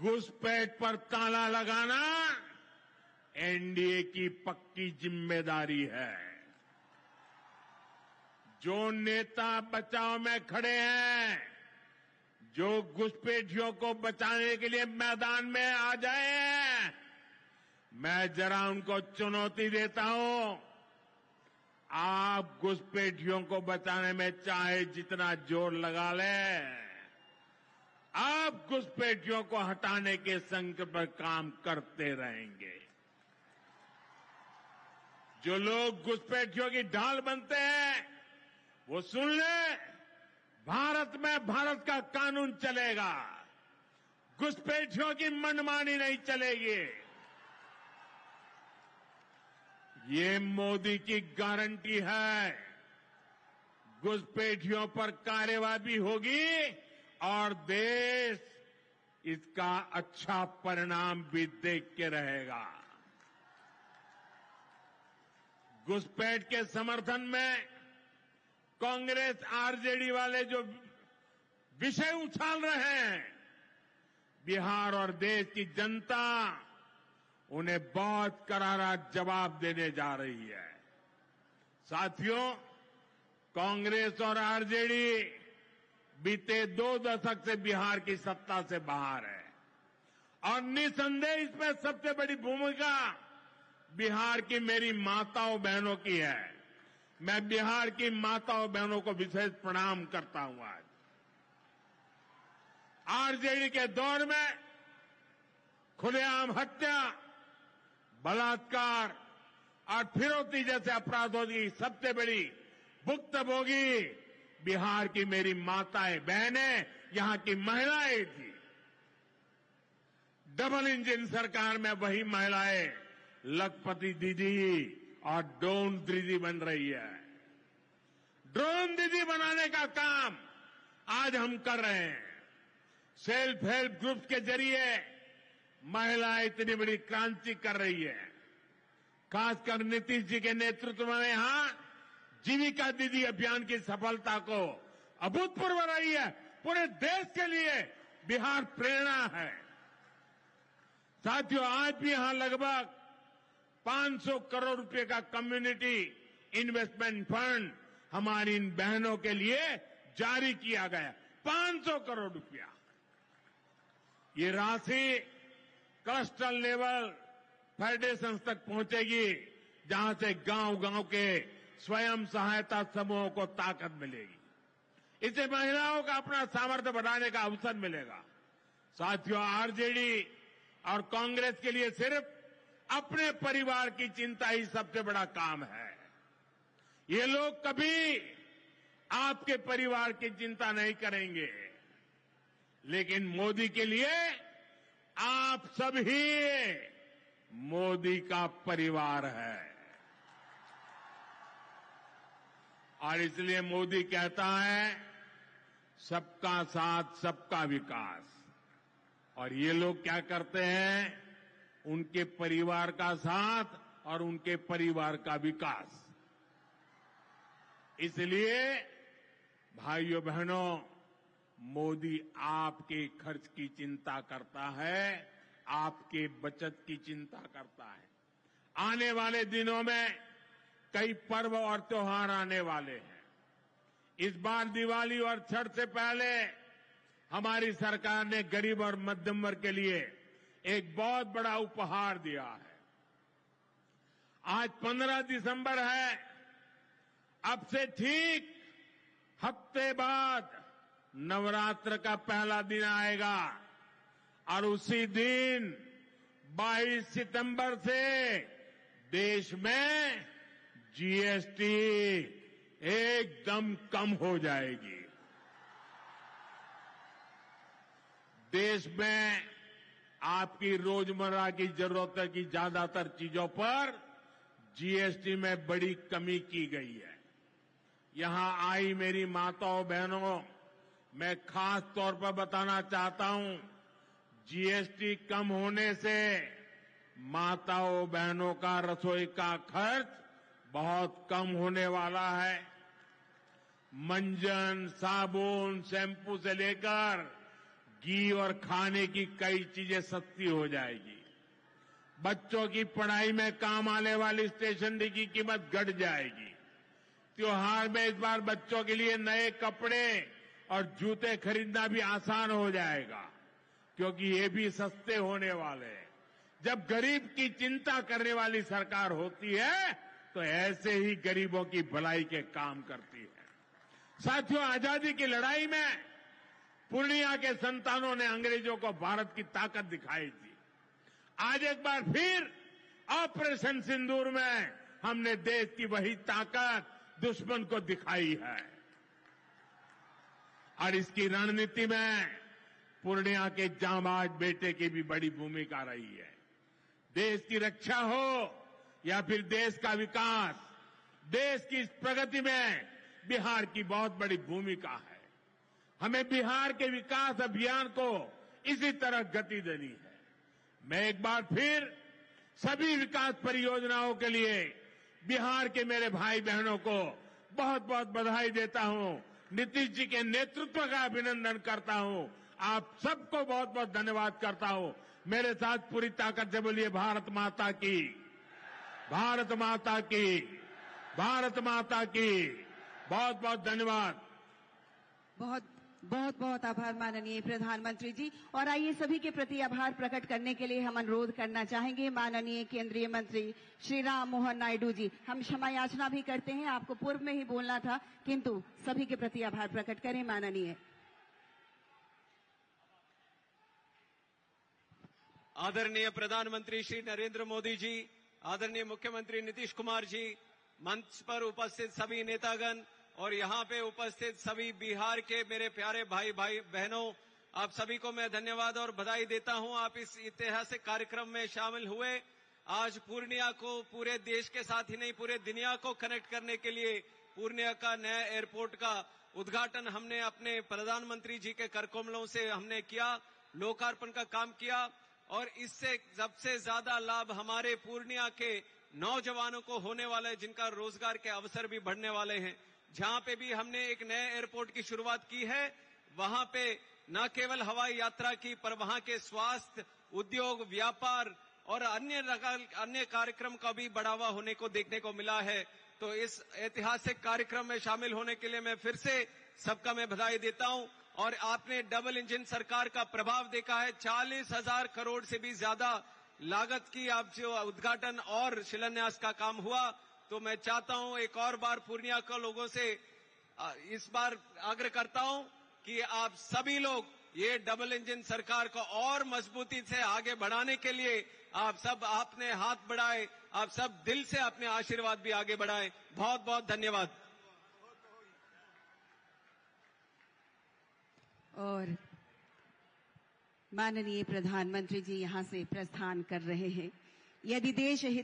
घुसपैठ पर ताला लगाना एनडीए की पक्की जिम्मेदारी है। जो नेता बचाव में खड़े हैं, जो घुसपैठियों को बचाने के लिए मैदान में आ जाए, मैं जरा उनको चुनौती देता हूं। आप घुसपैठियों को बचाने में चाहे जितना जोर लगा लें, आप घुसपैठियों को हटाने के संकल्प पर काम करते रहेंगे। जो लोग घुसपैठियों की ढाल बनते हैं, वो सुन ले, भारत में भारत का कानून चलेगा, घुसपैठियों की मनमानी नहीं चलेगी। ये मोदी की गारंटी है। घुसपैठियों पर कार्रवाई भी होगी और देश इसका अच्छा परिणाम भी देख के रहेगा। घुसपैठ के समर्थन में कांग्रेस आरजेडी वाले जो विषय उछाल रहे हैं, बिहार और देश की जनता उन्हें बहुत करारा जवाब देने जा रही है। साथियों, कांग्रेस और आरजेडी बीते 2 दशक से बिहार की सत्ता से बाहर है और निसंदेह इसमें सबसे बड़ी भूमिका बिहार की मेरी माताओं बहनों की है। मैं बिहार की माताओं बहनों को विशेष प्रणाम करता हूं। आज आरजेडी के दौर में खुलेआम हत्या, बलात्कार और फिरौती जैसे अपराधों की सबसे बड़ी भुक्तभोगी बिहार की मेरी माताएं बहनें, यहां की महिलाएं थी। डबल इंजन सरकार में वही महिलाएं लखपति दीदी और ड्रोन दीदी बन रही है। ड्रोन दीदी बनाने का काम आज हम कर रहे हैं। सेल्फ हेल्प ग्रुप्स के जरिए महिलाएं इतनी बड़ी क्रांति कर रही है। खासकर नीतीश जी के नेतृत्व में यहां जीविका दीदी अभियान की सफलता को अभूतपूर्व रही है। पूरे देश के लिए बिहार प्रेरणा है। साथियों, आज भी यहां लगभग 500 करोड़ रुपए का कम्युनिटी इन्वेस्टमेंट फंड हमारी इन बहनों के लिए जारी किया गया। 500 करोड़ रुपया। ये राशि क्लस्टर लेवल फेडरेशन तक पहुंचेगी, जहां से गांव-गांव के स्वयं सहायता समूहों को ताकत मिलेगी। इससे महिलाओं का अपना सामर्थ्य बढ़ाने का अवसर मिलेगा। साथियों, आरजेडी और कांग्रेस के लिए सिर्फ अपने परिवार की चिंता ही सबसे बड़ा काम है। ये लोग कभी आपके परिवार की चिंता नहीं करेंगे, लेकिन मोदी के लिए आप सभी मोदी का परिवार है। और इसलिए मोदी कहता है, सबका साथ सबका विकास। और ये लोग क्या करते हैं? उनके परिवार का साथ और उनके परिवार का विकास। इसलिए भाइयों बहनों, मोदी आपके खर्च की चिंता करता है, आपके बचत की चिंता करता है। आने वाले दिनों में कई पर्व और त्योहार आने वाले हैं। इस बार दिवाली और छठ से पहले हमारी सरकार ने गरीब और मध्यम वर्ग के लिए एक बहुत बड़ा उपहार दिया है। आज 15 दिसंबर है। अब से ठीक हफ्ते बाद नवरात्र का पहला दिन आएगा और उसी दिन 22 सितंबर से देश में जीएसटी एकदम कम हो जाएगी। देश में आपकी रोजमर्रा की जरूरत की ज्यादातर चीजों पर जीएसटी में बड़ी कमी की गई है। यहां आई मेरी माताओं बहनों, मैं खास तौर पर बताना चाहता हूं, जीएसटी कम होने से माताओं बहनों का रसोई का खर्च बहुत कम होने वाला है। मंजन, साबुन, शैंपू से लेकर घी और खाने की कई चीजें सस्ती हो जाएगी। बच्चों की पढ़ाई में काम आने वाली स्टेशनरी की कीमत घट जाएगी। त्योहार में इस बार बच्चों के लिए नए कपड़े और जूते खरीदना भी आसान हो जाएगा, क्योंकि ये भी सस्ते होने वाले हैं। जब गरीब की चिंता करने वाली सरकार होती है तो ऐसे ही गरीबों की भलाई के काम करती है। साथियों, आजादी की लड़ाई में पूर्णिया के संतानों ने अंग्रेजों को भारत की ताकत दिखाई थी। आज एक बार फिर ऑपरेशन सिंदूर में हमने देश की वही ताकत दुश्मन को दिखाई है और इसकी रणनीति में पूर्णिया के जांबाज बेटे की भी बड़ी भूमिका रही है। देश की रक्षा हो या फिर देश का विकास, देश की प्रगति में बिहार की बहुत बड़ी भूमिका है। हमें बिहार के विकास अभियान को इसी तरह गति देनी है। मैं एक बार फिर सभी विकास परियोजनाओं के लिए बिहार के मेरे भाई बहनों को बहुत बहुत बधाई देता हूं। नीतीश जी के नेतृत्व का अभिनंदन करता हूं। आप सबको बहुत बहुत धन्यवाद करता हूं। मेरे साथ पूरी ताकत से बोलिए भारत माता की, भारत माता की, भारत माता की। बहुत बहुत धन्यवाद। बहुत बहुत आभार माननीय प्रधानमंत्री जी। और आइए सभी के प्रति आभार प्रकट करने के लिए हम अनुरोध करना चाहेंगे माननीय केंद्रीय मंत्री श्री राम मोहन नायडू जी। हम क्षमा याचना भी करते हैं, आपको पूर्व में ही बोलना था, किंतु सभी के प्रति आभार प्रकट करें माननीय। आदरणीय प्रधानमंत्री श्री नरेंद्र मोदी जी, आदरणीय मुख्यमंत्री नीतीश कुमार जी, मंच पर उपस्थित सभी नेतागण और यहाँ पे उपस्थित सभी बिहार के मेरे प्यारे भाई बहनों, आप सभी को मैं धन्यवाद और बधाई देता हूँ। आप इस ऐतिहासिक कार्यक्रम में शामिल हुए। आज पूर्णिया को पूरे देश के साथ ही नहीं पूरे दुनिया को कनेक्ट करने के लिए पूर्णिया का नया एयरपोर्ट का उद्घाटन हमने अपने प्रधानमंत्री जी के करकमलों से हमने किया, लोकार्पण का काम किया और इससे सबसे ज्यादा लाभ हमारे पूर्णिया के नौजवानों को होने वाला है, जिनका रोजगार के अवसर भी बढ़ने वाले हैं। जहां पे भी हमने एक नए एयरपोर्ट की शुरुआत की है, वहां पे न केवल हवाई यात्रा की पर वहां के स्वास्थ्य, उद्योग, व्यापार और अन्य कार्यक्रम का भी बढ़ावा होने को देखने को मिला है। तो इस ऐतिहासिक कार्यक्रम में शामिल होने के लिए मैं फिर से सबका मैं बधाई देता हूं। और आपने डबल इंजन सरकार का प्रभाव देखा है। 40,000 करोड़ से भी ज्यादा लागत की आप जो उद्घाटन और शिलान्यास का काम हुआ, तो मैं चाहता हूं एक और बार पूर्णिया के लोगों से इस बार आग्रह करता हूं कि आप सभी लोग ये डबल इंजन सरकार को और मजबूती से आगे बढ़ाने के लिए आप सब आपने हाथ बढ़ाए, आप सब दिल से अपने आशीर्वाद भी आगे बढ़ाए। बहुत बहुत धन्यवाद। और माननीय प्रधानमंत्री जी यहां से प्रस्थान कर रहे हैं। यदि देश हित